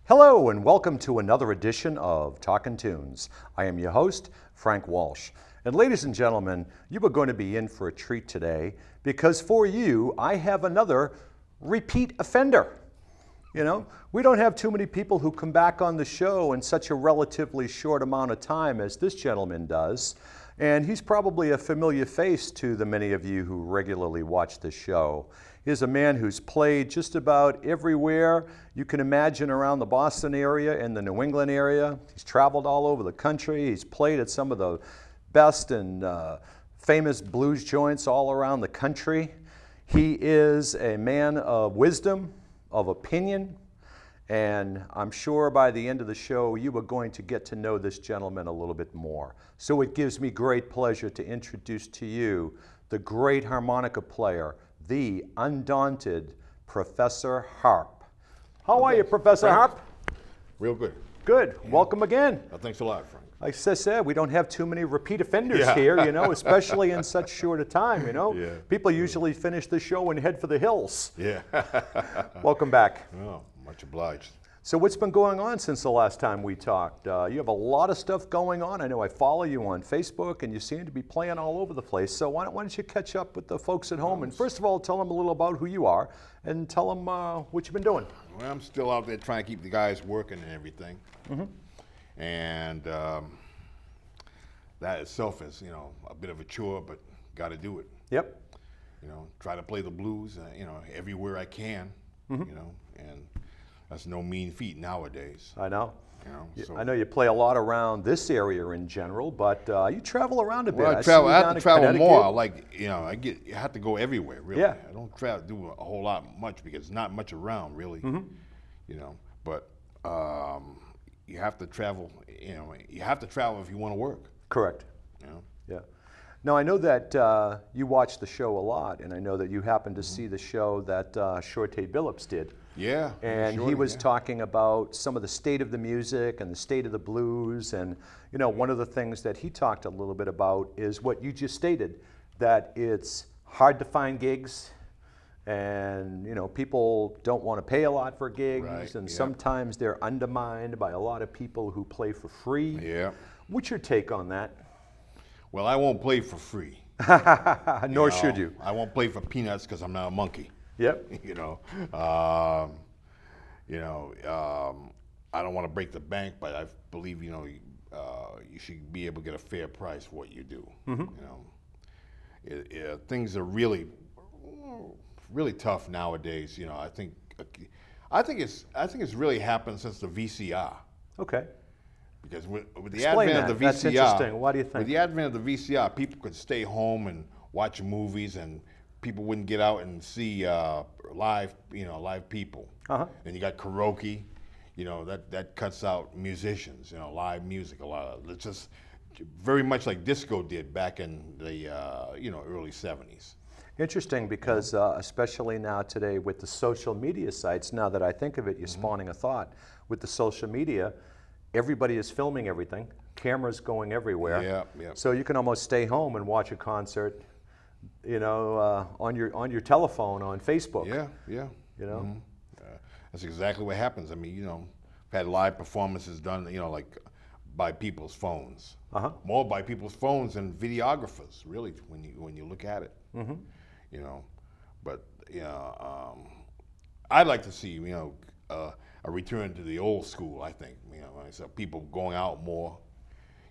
Hello and welcome to another edition of Talkin' Tunes. I am your host, Frank Walsh. And ladies and gentlemen, you are going to be in for a treat today because for you, I have another repeat offender. You know, we don't have too many people who come back on the show in such a relatively short amount of time as this gentleman does. And he's probably a familiar face to the many of you who regularly watch this show. He's a man who's played just about everywhere you can imagine around the Boston area and the New England area. He's traveled all over the country. He's played at some of the best and famous blues joints all around the country. He is a man of wisdom, of opinion, and I'm sure by the end of the show you are going to get to know this gentleman a little bit more. So it gives me great pleasure to introduce to you the great harmonica player, the undaunted Professor Harp. How are you, Professor Harp? Real good. Good. Yeah. Welcome again. Thanks a lot, Frank. Like I said, we don't have too many repeat offenders here, you know, especially in such short a time, you know. Yeah. People usually finish the show and head for the hills. Yeah. Welcome back. Oh, much obliged. So what's been going on since the last time we talked? You have a lot of stuff going on. I know I follow you on Facebook, and you seem to be playing all over the place. So why don't you catch up with the folks at home? And first of all, tell them a little about who you are, and tell them what you've been doing. Well, I'm still out there trying to keep the guys working and everything. Mm-hmm. And that itself is, you know, a bit of a chore, but got to do it. Yep. You know, try to play the blues, you know, everywhere I can, you know, and that's no mean feat nowadays. I know. You know, so. I know you play a lot around this area in general, but you travel around a bit. Well, I have to travel more. Like, you know, I have to go everywhere, really. Yeah. I don't do a whole lot much because there's not much around, really. Mm-hmm. You know, but you have to travel. You know, you have to travel if you want to work. Correct. You know? Yeah. Now, I know that you watch the show a lot, and I know that you happened to see the show that Shorty Billups did. Yeah. And he was talking about some of the state of the music and the state of the blues. And, you know, one of the things that he talked a little bit about is what you just stated, that it's hard to find gigs. And, you know, people don't want to pay a lot for gigs. Right. And sometimes they're undermined by a lot of people who play for free. Yeah. What's your take on that? Well, I won't play for free. Nor should you. I won't play for peanuts because I'm not a monkey. Yep. You know, I don't want to break the bank, but I believe, you know, you should be able to get a fair price for what you do. Mm-hmm. You know, things are really tough nowadays. You know, I think it's really happened since the VCR. Okay. Because with the advent of the VCR, that's interesting. Why do you think? With the advent of the VCR, people could stay home and watch movies, and people wouldn't get out and see live people. Uh-huh. And you got karaoke, you know, that cuts out musicians, you know, live music a lot of. It's just very much like disco did back in the early 70s. Interesting, because especially now today with the social media sites, now that I think of it, you're spawning a thought. With the social media, everybody is filming everything. Cameras going everywhere. Yeah. So you can almost stay home and watch a concert, you know, on your telephone, on Facebook. Yeah. You know, that's exactly what happens. I mean, you know, I've had live performances done, you know, like by people's phones. Uh-huh. More by people's phones than videographers, really, when you look at it. Mm-hmm. You know, but I'd like to see, you know, a return to the old school. I think, you know, so people going out more.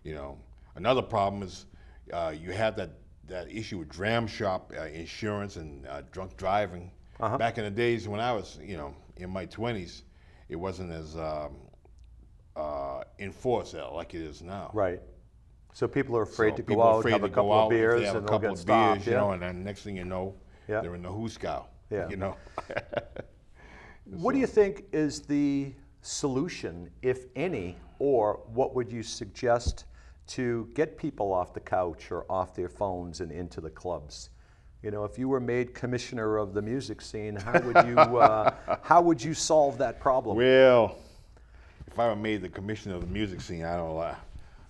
You know, another problem is you have that issue with dram shop insurance and drunk driving. Uh-huh. Back in the days when I was, you know, in my 20s, it wasn't as enforced like it is now. Right. So people are afraid to go out, have a couple of beers, and they'll get stopped. You know, and then next thing you know, they're in the hooskow. Yeah. You know. What do you think is the solution, if any, or what would you suggest to get people off the couch or off their phones and into the clubs? You know, if you were made commissioner of the music scene, how would you solve that problem? Well, if I were made the commissioner of the music scene, I don't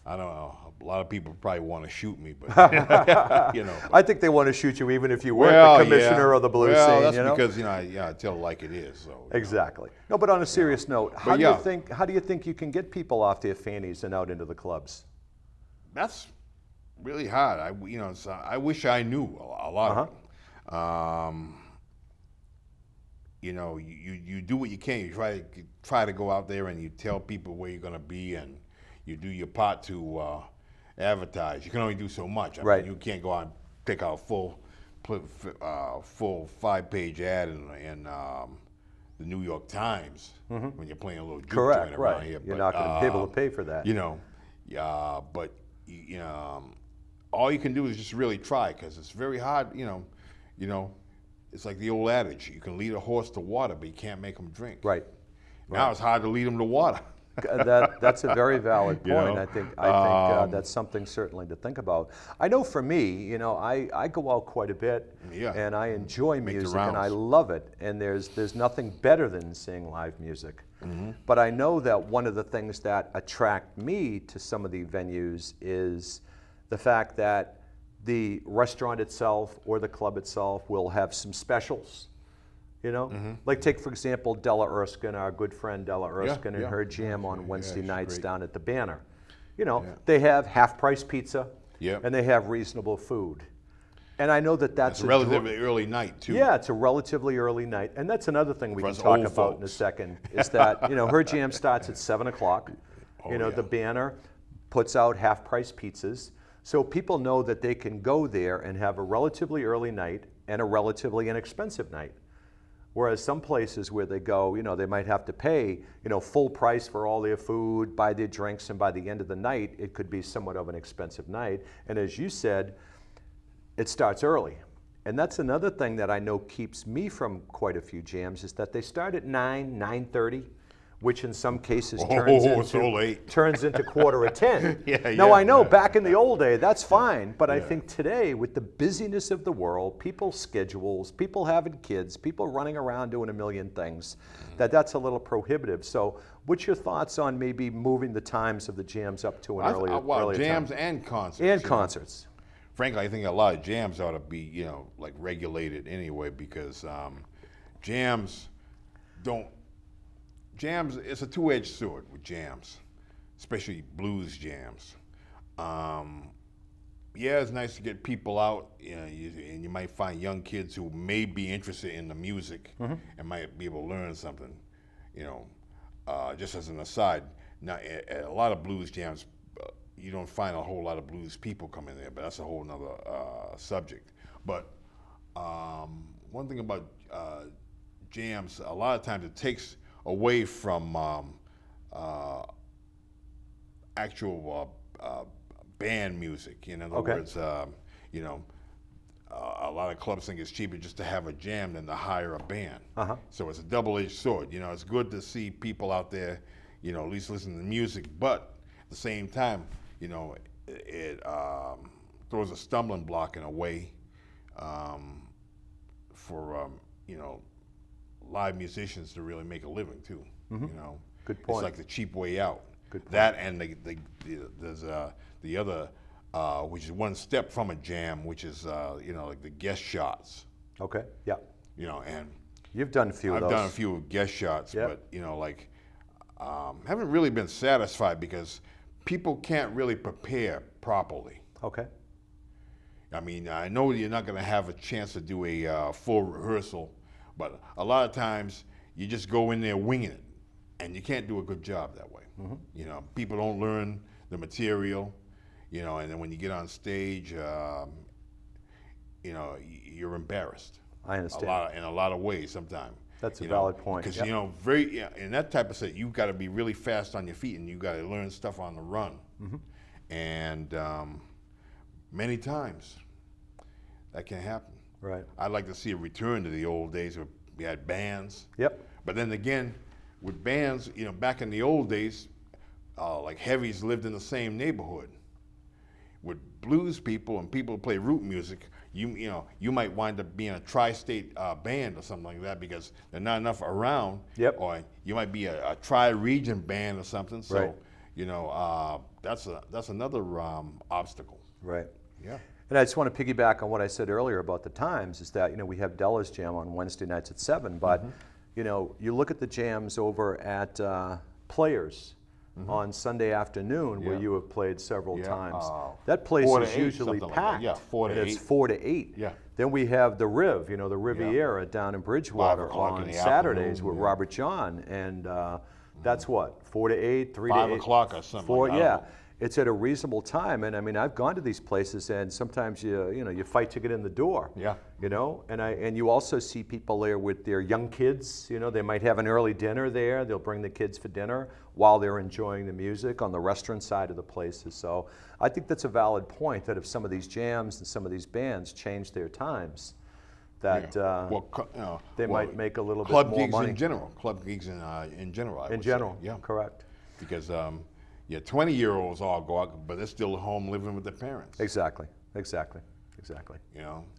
know a lot of people probably want to shoot me, but you know. I think they want to shoot you even if you weren't the commissioner of the blues scene. That's you know? because I tell it like it is. So exactly. No, but on a serious note, how do you think you can get people off their fannies and out into the clubs? That's really hard. I wish I knew a lot of it. You know, you do what you can. You try to go out there and you tell people where you're going to be, and you do your part to advertise. You can only do so much. I mean, you can't go out and pick out a full 5-page ad in the New York Times when you're playing a little juke joint around here. You're not going to be able to pay for that. You know, but all you can do is just really try, because it's very hard. You know. It's like the old adage: you can lead a horse to water, but you can't make him drink. Right. Now it's hard to lead him to water. That's a very valid point. I think that's something certainly to think about. I know for me, you know, I go out quite a bit, and I enjoy music, and I love it. And there's nothing better than seeing live music. But I know that one of the things that attract me to some of the venues is the fact that the restaurant itself or the club itself will have some specials, you know? Like take, for example, Della Erskine, our good friend Della Erskine, and her jam on Wednesday nights down at the Banner. You know, they have half-price pizza, and they have reasonable food. And I know that's a relatively early night, too. Yeah, it's a relatively early night. And that's another thing we can talk about in a second, is that, you know, her jam starts at 7 o'clock. The Banner puts out half-price pizzas. So people know that they can go there and have a relatively early night and a relatively inexpensive night. Whereas some places where they go, you know, they might have to pay, you know, full price for all their food, buy their drinks, and by the end of the night, it could be somewhat of an expensive night. And as you said, it starts early. And that's another thing that I know keeps me from quite a few jams, is that they start at 9:30. Which in some cases turns into 9:45. Now I know back in the old day that's fine, but I think today with the busyness of the world, people's schedules, people having kids, people running around doing a million things, that's a little prohibitive. So what's your thoughts on maybe moving the times of the jams up to an earlier jams time? And concerts. And concerts. Frankly, I think a lot of jams ought to be, you know, like regulated anyway, because jams, it's a two-edged sword with jams, especially blues jams. It's nice to get people out, you know, and you might find young kids who may be interested in the music and might be able to learn something, you know, just as an aside. Now, at a lot of blues jams, you don't find a whole lot of blues people come in there, but that's a whole nother subject. But one thing about jams, a lot of times it takes away from actual band music. In other words, you know, a lot of clubs think it's cheaper just to have a jam than to hire a band. So it's a double-edged sword. You know, it's good to see people out there, you know, at least listen to the music, but at the same time, you know, it throws a stumbling block in a way for, you know, live musicians to really make a living too. You know, good point. It's like the cheap way out. Good point. That and there's the other, which is one step from a jam, which is you know, like the guest shots. Okay. Yeah. You know, and you've done a few of those. I've done a few guest shots, but you know, like haven't really been satisfied because people can't really prepare properly. Okay. I mean, I know you're not going to have a chance to do a full rehearsal, but a lot of times you just go in there winging it, and you can't do a good job that way. You know, people don't learn the material, you know, and then when you get on stage, you know, you're embarrassed. I understand. In a lot of ways sometimes. That's a valid point. Because, you know, in that type of set, you've got to be really fast on your feet, and you've got to learn stuff on the run. And many times that can happen. Right. I'd like to see a return to the old days where we had bands. But then again, with bands, you know, back in the old days, like heavies lived in the same neighborhood. With blues people and people who play root music, you know, you might wind up being a tri-state band or something like that because there's not enough around. Or you might be a tri-region band or something. So, you know, that's another obstacle. Right. Yeah. And I just want to piggyback on what I said earlier about the times, is that, we have Della's Jam on Wednesday nights at 7, but, you look at the jams over at Players on Sunday afternoon, where you have played several times. That place is usually packed. Like 4 to 8. It's 4 to 8. Yeah. Then we have the Riv, the Riviera down in Bridgewater on Saturdays with Robert John, and that's what, 4 to 8, 3 to 8. 5 o'clock or something. 4, yeah. It's at a reasonable time, and I mean, I've gone to these places, and sometimes you fight to get in the door. Yeah. And you also see people there with their young kids. They might have an early dinner there. They'll bring the kids for dinner while they're enjoying the music on the restaurant side of the places. So I think that's a valid point, that if some of these jams and some of these bands change their times, that they might make a little bit more money. Club gigs in general. Club gigs in general. I would say. Yeah, correct. Because 20-year-olds all go out, but they're still at home living with their parents. Exactly.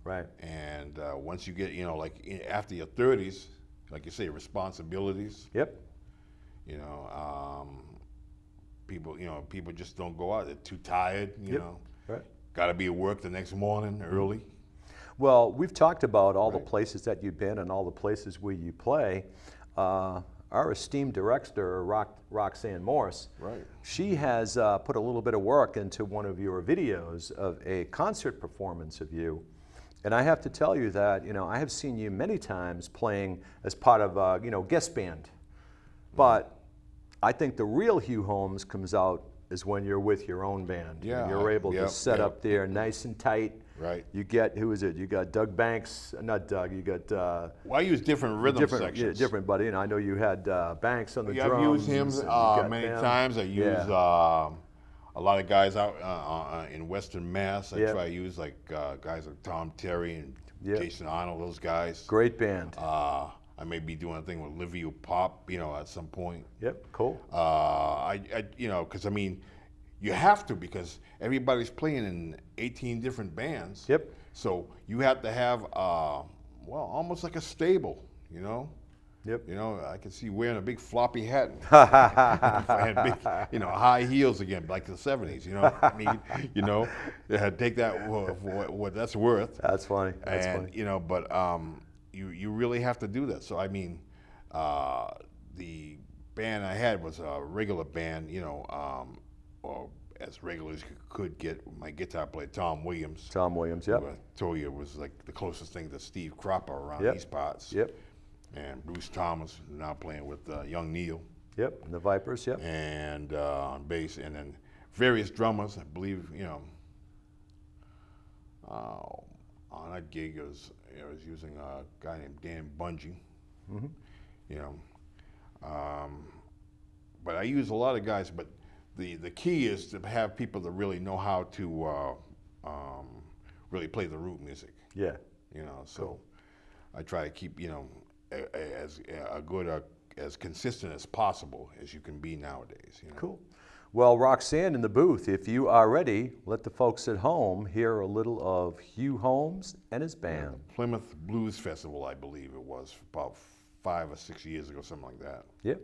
Right. And once you get, after your 30s, like you say, responsibilities. Yep. People just don't go out. They're too tired. You know. Right. Got to be at work the next morning early. Well, we've talked about all the places that you've been and all the places where you play. Our esteemed director, Roxanne Morse, she has put a little bit of work into one of your videos of a concert performance of you. And I have to tell you that, I have seen you many times playing as part of a, guest band. But I think the real Hugh Holmes comes out is when you're with your own band. Yeah. You're able to set up there nice and tight. Right. You get, who is it? You got Doug Banks, not Doug, you got... well, I use different rhythm sections. Yeah, different, buddy. I know you had Banks on the drums. I've used him many times. I use a lot of guys out in Western Mass. I try to use guys like Tom Terry and Jason Arnold, those guys. Great band. I may be doing a thing with Livia Pop, at some point. Yep, cool. Because you have to, because everybody's playing in 18 different bands. Yep. So you have to have, almost like a stable, Yep. I can see wearing a big floppy hat. If I had big, high heels again, like the 70s, take that for what that's worth. That's funny. That's funny. You really have to do that. So, the band I had was a regular band, or as regular as you could get. My guitar player, Tom Williams. Tom Williams, yep. I told you was like the closest thing to Steve Cropper around these parts. Yep. And Bruce Thomas, now playing with Young Neil. Yep, and the Vipers, yep. And on bass, and then various drummers, I believe, on that gig I was using a guy named Dan Bungie, but I use a lot of guys, but the key is to have people that really know how to really play the root music. Yeah. So I try to keep, as consistent as possible as you can be nowadays. Cool. Well, Roxanne in the booth, if you are ready, let the folks at home hear a little of Hugh Holmes and his band. Yeah, Plymouth Blues Festival, I believe it was, about 5 or 6 years ago, something like that. Yep.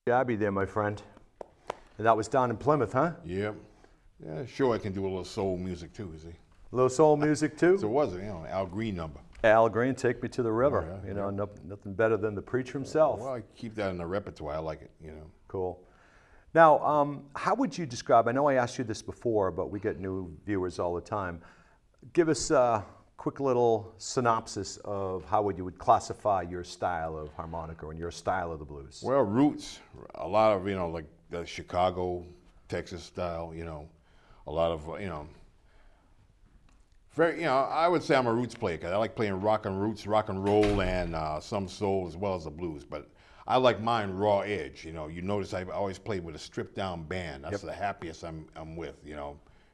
Abbey there, my friend. And that was down in Plymouth, huh? Yep. Yeah, sure, I can do a little soul music too, see? A little soul music too? So was it, Al Green number. Al Green, Take Me to the River. Oh, yeah, you know, nothing better than the preacher himself. Well, I keep that in the repertoire. I like it, Cool. Now, how would you describe, I know I asked you this before, but we get new viewers all the time. Give us a quick little synopsis of how you would classify your style of harmonica and your style of the blues. Well, roots, a lot of, like the Chicago, Texas style, a lot of, very, I would say I'm a roots player because I like playing rock and roots, rock and roll, and some soul as well as the blues. But I like mine raw edge. You notice I always play with a stripped down band. That's the happiest I'm with.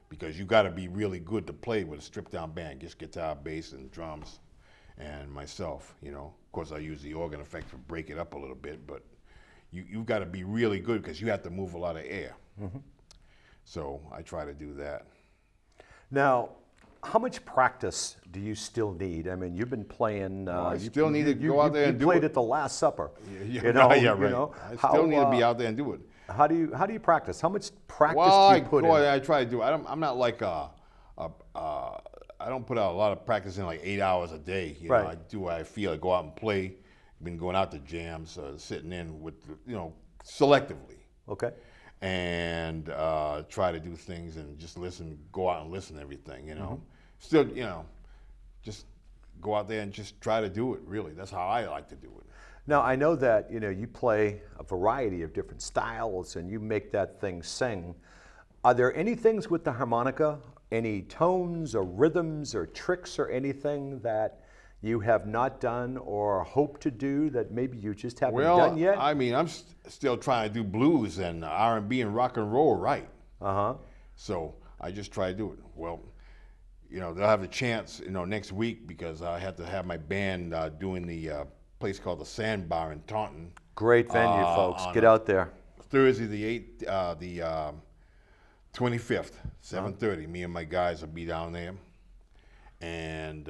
Because you got to be really good to play with a stripped down band, just guitar, bass, and drums, and myself. Of course I use the organ effect to break it up a little bit, but you've got to be really good because you have to move a lot of air. Mm-hmm. So I try to do that. Now, how much practice do you still need? I mean, you've been playing. I still need to go out there and do it. You played at the Last Supper. Yeah, right. I still need to be out there and do it. How do you practice? How much practice do you put in? I try to do. I'm not like I don't put out a lot of practice in like 8 hours a day. Right. I do what I feel. I go out and play. Been going out to jams, sitting in with selectively. Okay. And try to do things and just listen, go out and listen to everything, Mm-hmm. Still, just go out there and just try to do it, really. That's how I like to do it. Now, I know that, you play a variety of different styles and you make that thing sing. Are there any things with the harmonica, any tones or rhythms or tricks or anything that you have not done or hope to do that maybe you just haven't done yet? I mean, I'm still trying to do blues and R&B and rock and roll right. Uh-huh. So I just try to do it. Well, they'll have a chance, next week because I have to have my band doing the place called the Sandbar in Taunton. Great venue, folks. Get out there. Thursday the 25th, 7:30. Me and my guys will be down there. And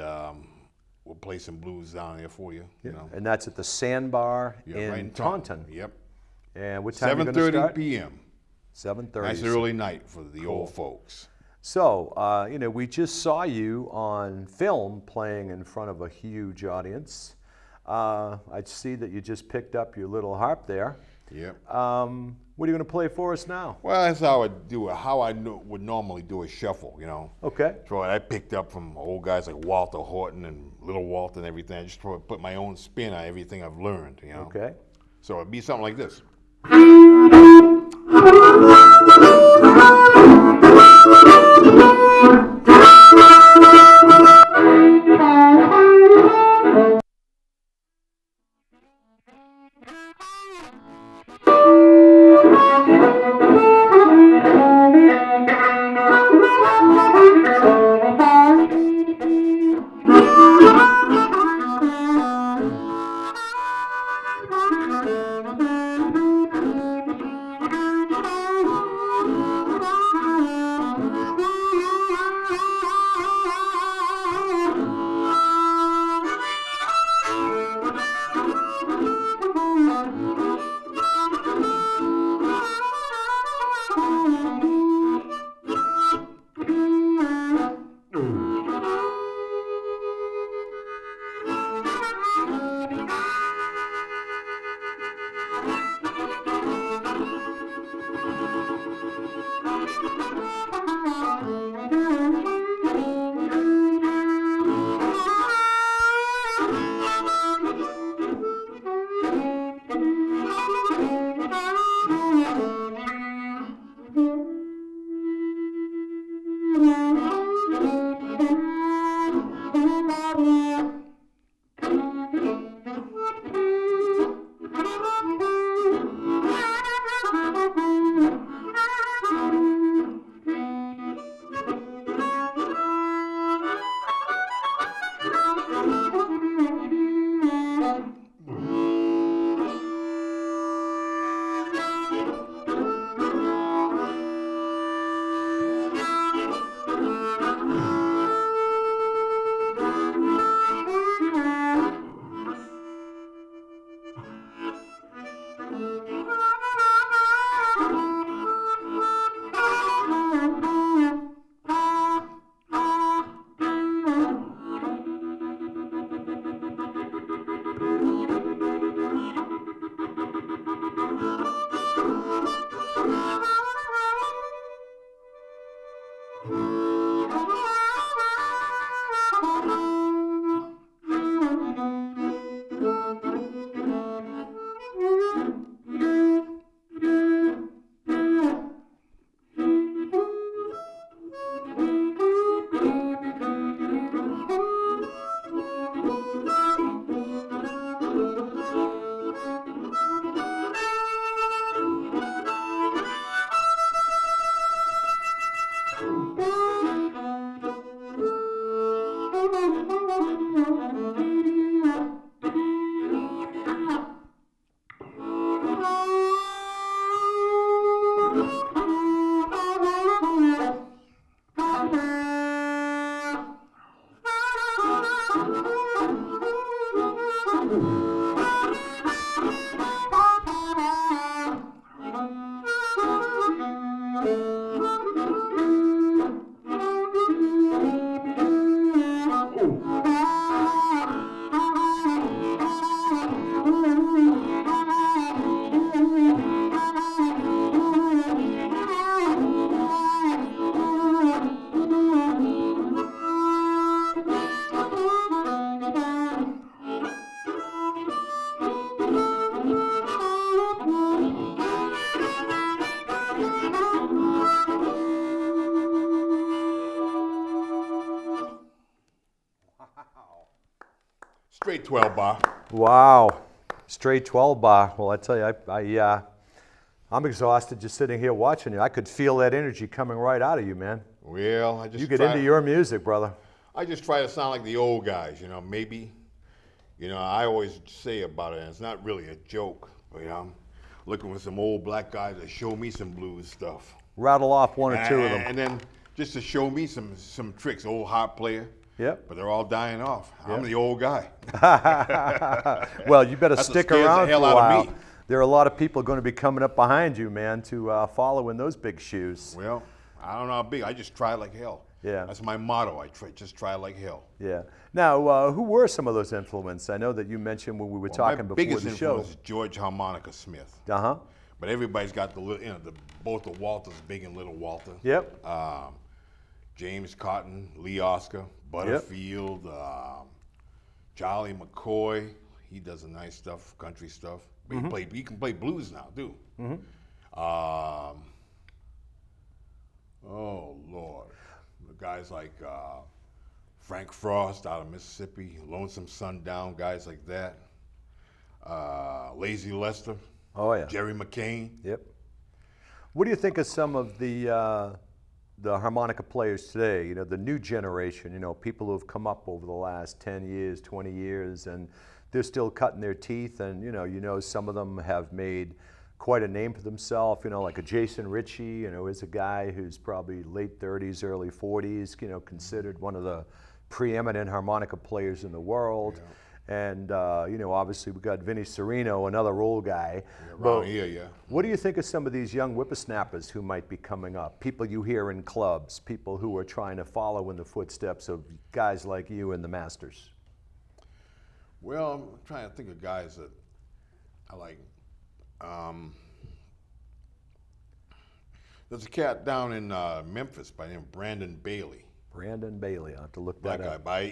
we'll play some blues down there for you. And that's at the Sandbar in right in Taunton. Yep. And what time are you going to start? 7:30 p.m. 7:30. Nice early night for the old folks. So, we just saw you on film playing in front of a huge audience. I see that you just picked up your little harp there. Yep. What are you going to play for us now? Well, that's how I do it. How I would normally do a shuffle, Okay. So I picked up from old guys like Walter Horton and Little Walter and everything. I just try to put my own spin on everything I've learned, Okay. So it'd be something like this. Straight 12 bar. Wow. Straight 12 bar. Well, I tell you, I'm exhausted just sitting here watching you. I could feel that energy coming right out of you, man. Well, I just You get into your music, brother. I just try to sound like the old guys, maybe. I always say about it, and it's not really a joke, but I'm looking for some old black guys that show me some blues stuff. Rattle off one or two of them. And then just to show me some tricks, old harp player. Yep. But they're all dying off. I'm the old guy. Well, you better stick around for a while. Me. There are a lot of people going to be coming up behind you, man, to follow in those big shoes. Well, I don't know how big. I just try like hell. Yeah. That's my motto. Just try like hell. Yeah. Now, who were some of those influences? I know that you mentioned when we were talking before the show. My biggest influence is George Harmonica Smith. Uh-huh. But everybody's got both the Walters, Big and Little Walter. Yep. James Cotton, Lee Oscar, Butterfield, Charlie McCoy. He does a nice stuff, country stuff. But he can play blues now, too. Mm-hmm. Oh, Lord. The guys like Frank Frost out of Mississippi, Lonesome Sundown, guys like that. Lazy Lester. Oh, yeah. Jerry McCain. Yep. What do you think of some of the harmonica players today, the new generation, people who have come up over the last 10 years, 20 years, and they're still cutting their teeth, and some of them have made quite a name for themselves, like a Jason Ritchie, is a guy who's probably late 30s, early 40s, considered one of the preeminent harmonica players in the world. Yeah. And, obviously we got Vinnie Sereno, another old guy. What do you think of some of these young whippersnappers who might be coming up? People you hear in clubs, people who are trying to follow in the footsteps of guys like you and the Masters? Well, I'm trying to think of guys that I like. There's a cat down in Memphis by the name of Brandon Bailey. Brandon Bailey, I'll have to look that up. I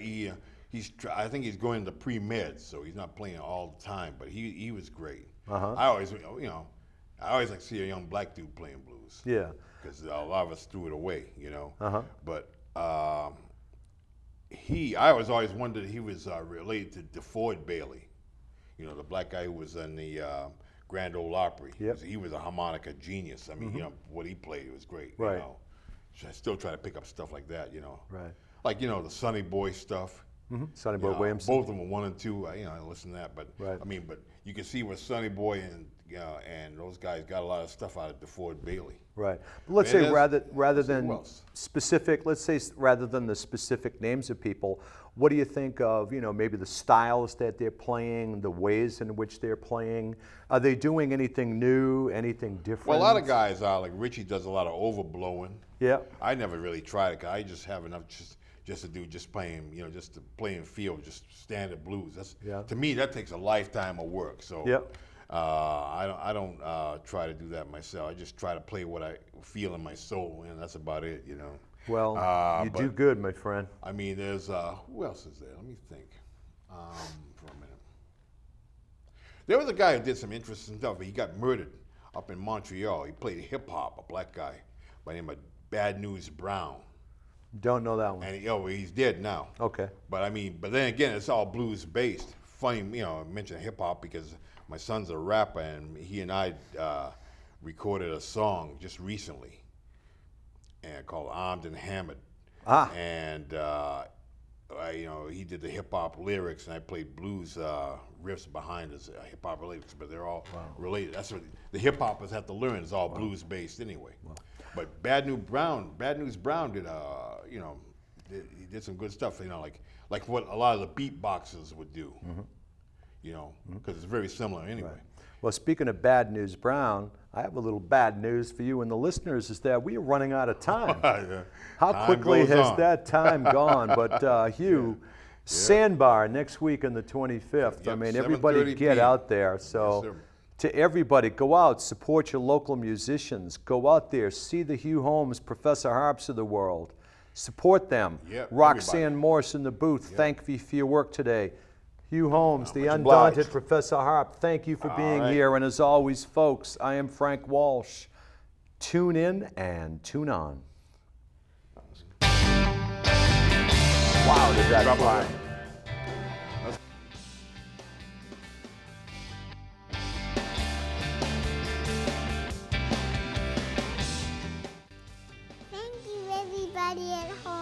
think he's going to pre-med, so he's not playing all the time. But he was great. Uh-huh. I always like to see a young black dude playing blues. Yeah. Because a lot of us threw it away, Uh-huh. But I was always wondered he was related to DeFord Bailey, the black guy who was in the Grand Ole Opry. Yep. He was a harmonica genius. I mean, what he played was great. Right. So I still try to pick up stuff like that. Right. Like the Sonny Boy stuff. Sonny Boy Williamson. Both of them, 1 and 2. I listen to that, but right. but you can see where Sonny Boy and those guys got a lot of stuff out of DeFord Bailey. Right. But let's say rather than specific, rather than the specific names of people, what do you think of maybe the styles that they're playing, the ways in which they're playing? Are they doing anything new, anything different? Well, a lot of guys are. Like Richie does a lot of overblowing. Yeah. I never really tried it. 'Cause I just have enough just to do playing, just to play and feel, just standard blues. To me, that takes a lifetime of work. So I don't try to do that myself. I just try to play what I feel in my soul, and that's about it, Well, you do good, my friend. I mean, there's who else is there? Let me think for a minute. There was a guy who did some interesting stuff. He got murdered up in Montreal. He played hip hop, a black guy by the name of Bad News Brown. Don't know that one. And he's dead now. Okay. But then again, it's all blues based. Funny, I mentioned hip hop because my son's a rapper, and he and I recorded a song just recently, and called "Armed and Hammered." Ah. And he did the hip hop lyrics, and I played blues riffs behind his hip hop lyrics, but they're all related. That's what the hip hoppers have to learn. It's all blues based anyway. But Bad News Brown did he did some good stuff. Like what a lot of the beatboxers would do. Because it's very similar anyway. Right. Well, speaking of Bad News Brown, I have a little bad news for you and the listeners is that we are running out of time. Yeah. How Time quickly goes has on. that time gone? But Hugh, Sandbar next week on the 25th. Yep, I mean, everybody 7:30 get p.m. out there. So Yes, sir. to everybody, go out, support your local musicians. Go out there, see the Hugh Holmes, Professor Harps of the world. Support them. Yep, Roxanne everybody. Morse in the booth, thank you for your work today. Hugh Holmes, the much undaunted obliged. Professor Harp, thank you for being right. here. And as always, folks, I am Frank Walsh. Tune in and tune on. Wow, did that Drop fly? it. Thank you, everybody at home.